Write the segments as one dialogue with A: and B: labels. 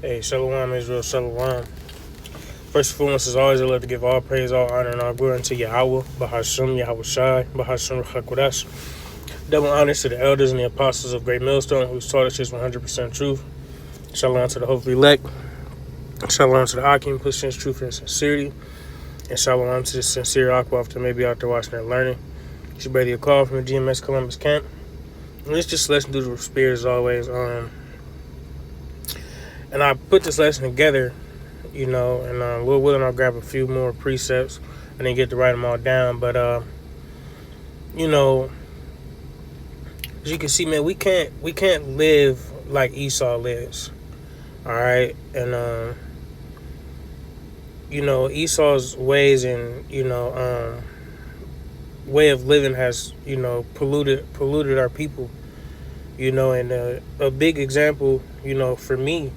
A: Hey, Shalom, Israel, Shalom. First and foremost, as always, I'd love to give all praise, all honor, and all glory unto Yahweh, Bahasham, Yahweh Shai, Bahasham, Rachakodash. Double honors to the elders and the apostles of Great Millstone, who's taught us his 100% truth. Shalom to the hopefully elect. Shalom to the Akim, pushing his truth and sincerity. And shalom to the sincere Aquaf that may be out there watching and learning. It's your brother, your call from the GMS Columbus camp. And it's just a lesson through the spirit as always. And I put this lesson together, and Lord willing, I'll grab a few more precepts. I didn't get to write them all down, but as you can see, man, we can't live like Esau lives. All right, and Esau's ways and way of living has polluted our people. And a big example, for me,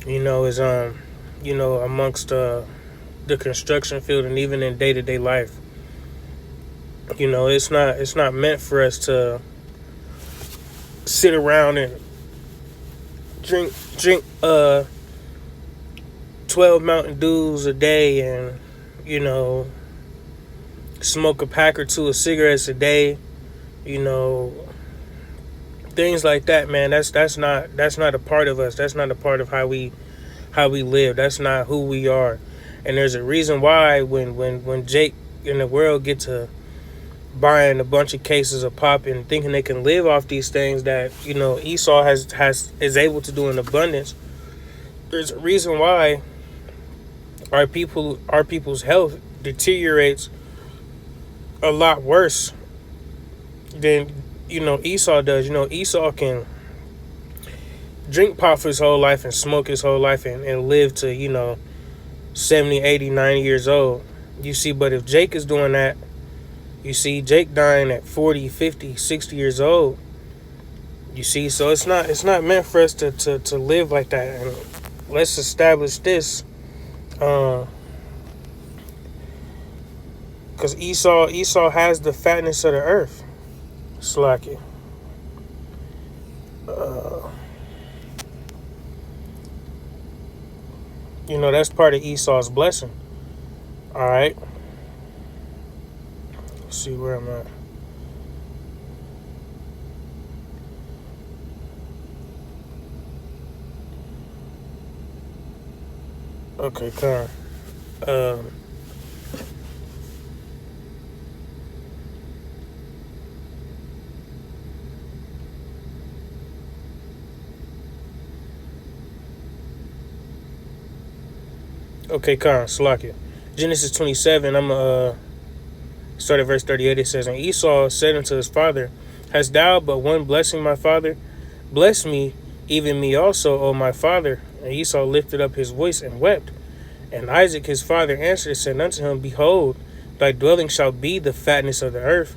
A: is amongst the construction field and even in day-to-day life. It's not meant for us to sit around and drink 12 Mountain Dews a day and smoke a pack or two of cigarettes a day, things like that, man. That's not a part of us. That's not a part of how we live. That's not who we are. And there's a reason why when Jake and the world get to buying a bunch of cases of pop and thinking they can live off these things that Esau is able to do in abundance. There's a reason why our people's health deteriorates a lot worse than Esau does. Esau can drink pop for his whole life and smoke his whole life and live to 70, 80, 90 years old. You see, but if Jake is doing that, you see Jake dying at 40, 50, 60 years old. You see, so it's not meant for us to live like that. And let's establish this. Because Esau has the fatness of the earth. Slacky. That's part of Esau's blessing. All right. Let's see where I'm at. Okay, come on. Okay, Khan, Salakia. Genesis 27, I'm start at verse 38. It says, And Esau said unto his father, Hast thou but one blessing, my father? Bless me, even me also, O my father. And Esau lifted up his voice and wept. And Isaac his father answered and said unto him, Behold, thy dwelling shall be the fatness of the earth,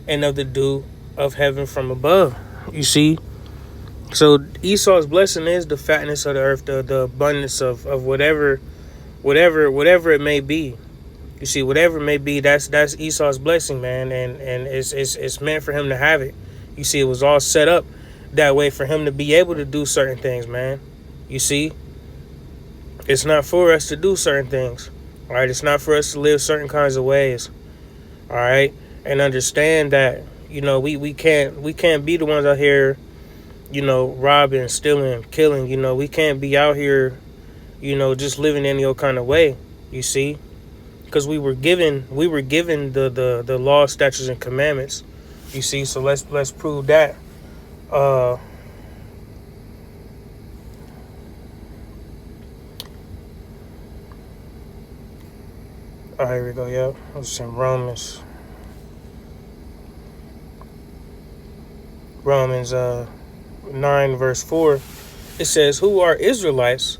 A: and of the dew of heaven from above. You see? So Esau's blessing is the fatness of the earth, the abundance of whatever it may be. You see, whatever it may be, that's Esau's blessing, man, and it's meant for him to have it. You see, it was all set up that way for him to be able to do certain things, man. You see, it's not for us to do certain things. All right, it's not for us to live certain kinds of ways. All right, and understand that we can't be the ones out here, robbing, stealing, killing. We can't be out here, just living any old kind of way. You see. Because we were given the law, statutes, and commandments. You see, so let's prove that. All right, here we go. Yeah, it's in Romans 9 verse 4. It says, Who are Israelites,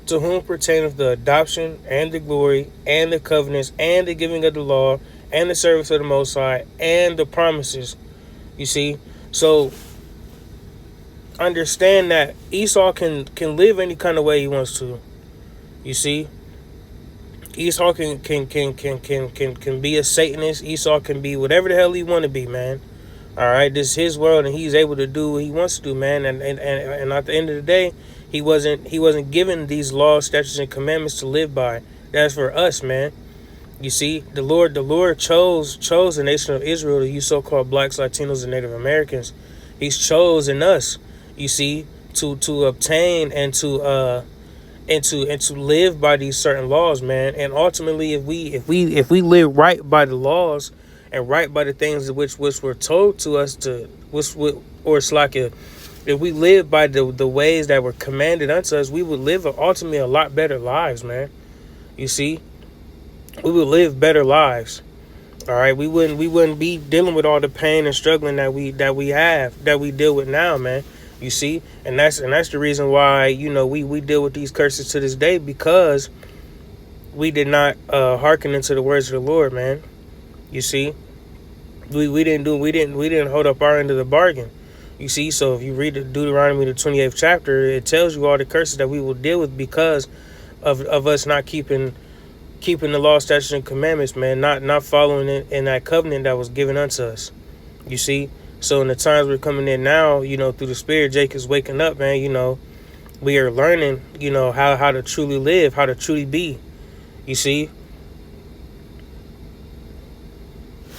A: to whom pertaineth the adoption and the glory and the covenants and the giving of the law and the service of the Most High and the promises. You see, so understand that Esau can live any kind of way he wants to. You see, Esau can be a Satanist. Esau can be whatever the hell he want to be, man. All right, this is his world, and he's able to do what he wants to do, man. And at the end of the day, He wasn't given these laws, statutes, and commandments to live by. That's for us, man. You see, the Lord chose the nation of Israel, you so-called blacks, Latinos, and Native Americans. He's chosen us, you see, to obtain and to live by these certain laws, man. And ultimately, if we live right by the laws and right by the things which were told to us to, or it's like if we live by the ways that were commanded unto us, we would live ultimately a lot better lives, man. You see, we would live better lives. All right, we wouldn't be dealing with all the pain and struggling that we deal with now, man. You see, and that's the reason why, we deal with these curses to this day, because we did not hearken into the words of the Lord, man. You see, we didn't hold up our end of the bargain. You see, so if you read Deuteronomy the 28th chapter, it tells you all the curses that we will deal with because of us not keeping the law, statutes, and commandments, man, not following it in that covenant that was given unto us. You see, so in the times we're coming in now, through the Spirit, Jacob's waking up, man. We are learning, how to truly live, how to truly be. You see,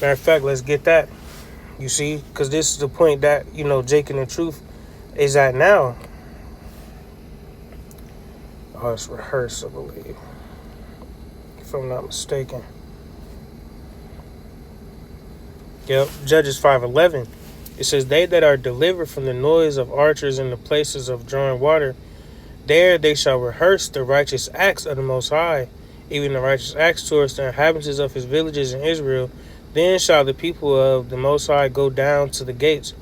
A: matter of fact, let's get that. You see, because this is the point that Jacob and Truth is at now. Oh, it's rehearsed, I believe, if I'm not mistaken. Yep, Judges 5:11. It says, "They that are delivered from the noise of archers in the places of drawing water, there they shall rehearse the righteous acts of the Most High, even the righteous acts towards the inhabitants of his villages in Israel. Then shall the people of the Most High go down to the gates."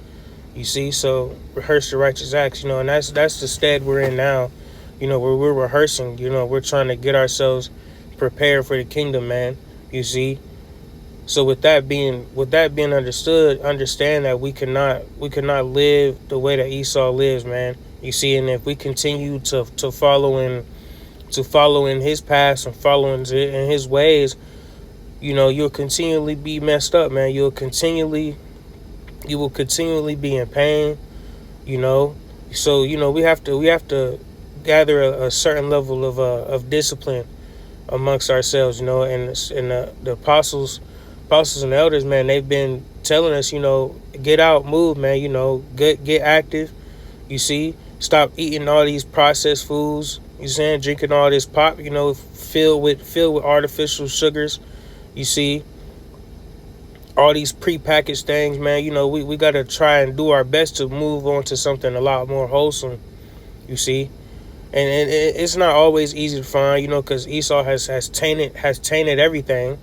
A: You see, so rehearse the righteous acts, and that's the stead we're in now. Where we're rehearsing, we're trying to get ourselves prepared for the kingdom, man. You see. So with that being understood, understand that we cannot live the way that Esau lives, man. You see, and if we continue to follow in his paths and following in his ways, you'll continually be messed up, man. You will continually be in pain, So we have to gather a certain level of discipline amongst ourselves, and the apostles and the elders, man, they've been telling us, get out, move, man, get active. You see, stop eating all these processed foods. You saying, drinking all this pop, filled with artificial sugars. You see, all these prepackaged things, man. We got to try and do our best to move on to something a lot more wholesome. You see, and it's not always easy to find, because Esau has tainted everything.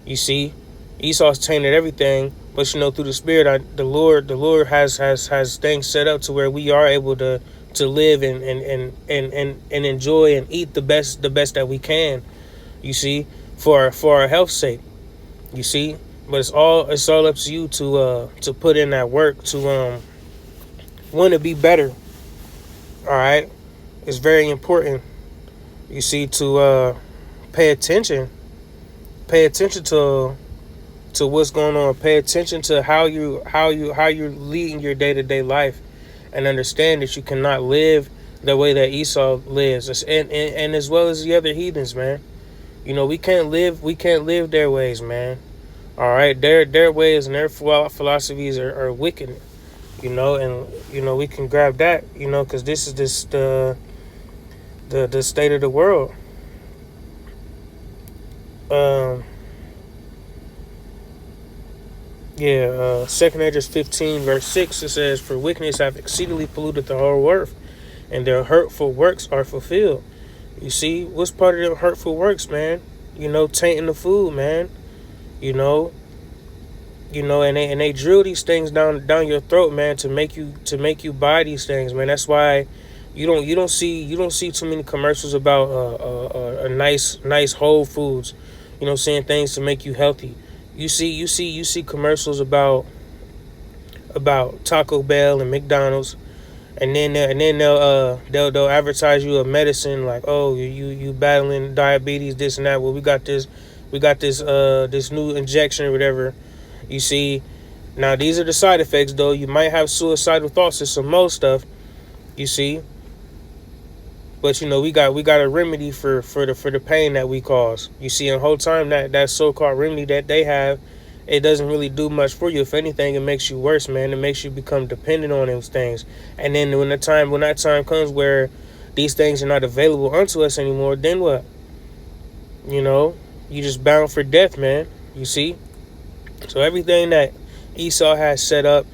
A: You see, Esau's tainted everything, but through the Spirit, the Lord has things set up to where we are able to live and enjoy and eat the best that we can. You see, for our health's sake. You see, but it's all up to you to put in that work to want to be better. All right, it's very important. You see, to pay attention to what's going on. Pay attention to how you're leading your day-to-day life, and understand that you cannot live the way that Esau lives, and as well as the other heathens, man. We can't live their ways, man. All right, their ways and their philosophies are wicked, and we can grab that, because this is the state of the world. Second Esdras 15 verse 6, it says, "For wickedness have exceedingly polluted the whole earth, and their hurtful works are fulfilled." You see, what's part of them hurtful works, man? Tainting the food, man. And they drill these things down your throat, man, to make you buy these things, man. That's why you don't see too many commercials about a nice whole foods, saying things to make you healthy. You see commercials about Taco Bell and McDonald's, and then they'll advertise you a medicine like, oh, you battling diabetes, this and that. Well, we got this new injection or whatever. You see, now these are the side effects, though. You might have suicidal thoughts and some more stuff. You see, But we got a remedy for the pain that we cause. You see, in the whole time that so-called remedy that they have, it doesn't really do much for you. If anything, it makes you worse, man. It makes you become dependent on those things. And then when that time comes where these things are not available unto us anymore, then what? You just bound for death, man. You see? So everything that Esau has set up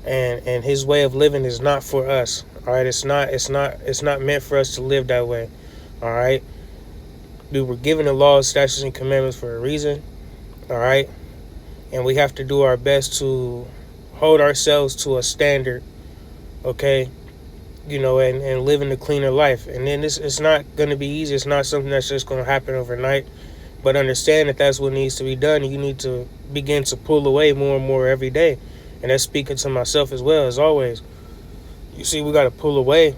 A: and his way of living is not for us. All right, it's not meant for us to live that way. All right. We were given the laws, statutes, and commandments for a reason. All right. And we have to do our best to hold ourselves to a standard, okay? And living a cleaner life. And then it's not going to be easy. It's not something that's just going to happen overnight. But understand that that's what needs to be done. You need to begin to pull away more and more every day. And that's speaking to myself as well, as always. You see, we got to pull away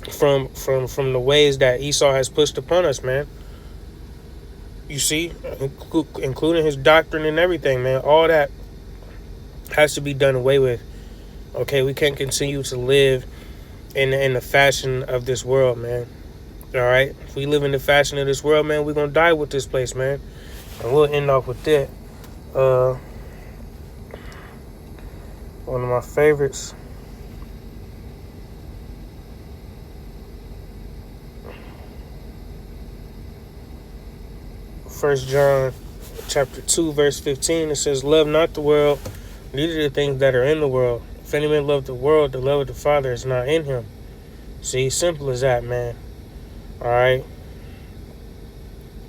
A: from the ways that Esau has pushed upon us, man. You see, including his doctrine and everything, man. All that has to be done away with. Okay, we can't continue to live in the fashion of this world, man. All right, if we live in the fashion of this world, man, we're gonna die with this place, man. And we'll end off with that. One of my favorites. First John chapter 2 verse 15, it says, love not the world, neither the things that are in the world. If any man love the world, the love of the Father is not in him. See, simple as that, man. All right,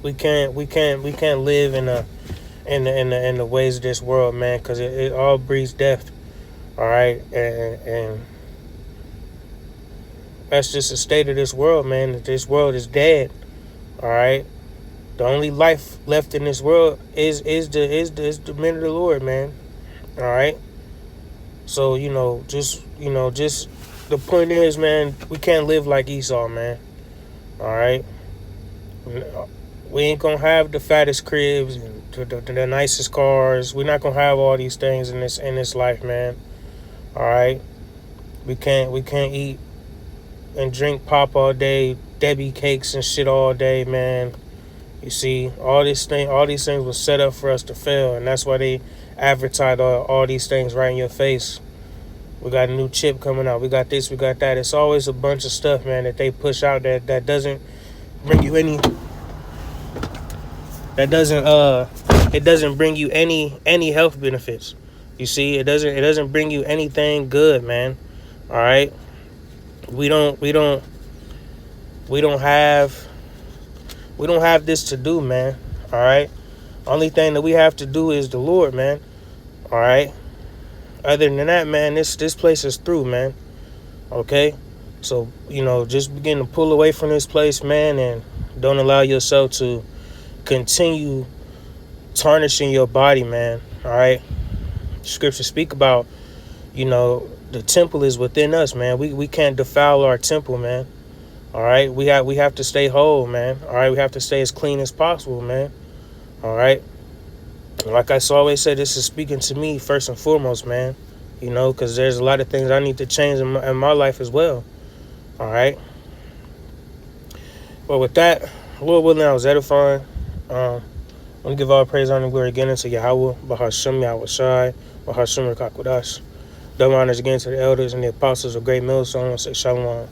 A: we can't live in the ways of this world, man, because it all breeds death. All right, and that's just the state of this world, man. This world is dead. All right. The only life left in this world is the men of the Lord, man. All right. So just the point is, man, we can't live like Esau, man. All right. We ain't gonna have the fattest cribs and the nicest cars. We're not gonna have all these things in this life, man. All right. We can't eat and drink pop all day, Debbie cakes and shit all day, man. You see, all these things were set up for us to fail, and that's why they advertise all these things right in your face. We got a new chip coming out. We got this, we got that. It's always a bunch of stuff, man, that they push out that doesn't bring you any. It doesn't bring you any health benefits. You see, it doesn't bring you anything good, man. All right, we don't have this to do, man. All right. Only thing that we have to do is the Lord, man. All right. Other than that, man, this place is through, man. Okay. So, just begin to pull away from this place, man, and don't allow yourself to continue tarnishing your body, man. All right. Scriptures speak about, the temple is within us, man. We can't defile our temple, man. All right, we have to stay whole, man. All right, we have to stay as clean as possible, man. All right, like I always say, this is speaking to me first and foremost, man. Because there's a lot of things I need to change in my life as well. All right. Well, with that, Lord willing, I was edifying. I want to give all praise, honor, and glory again unto Yahweh, Bahasham Yahweh Shai, Bahasham Rakakwadash. Double honors again to the elders and the apostles of Great Millstone. I say shalom.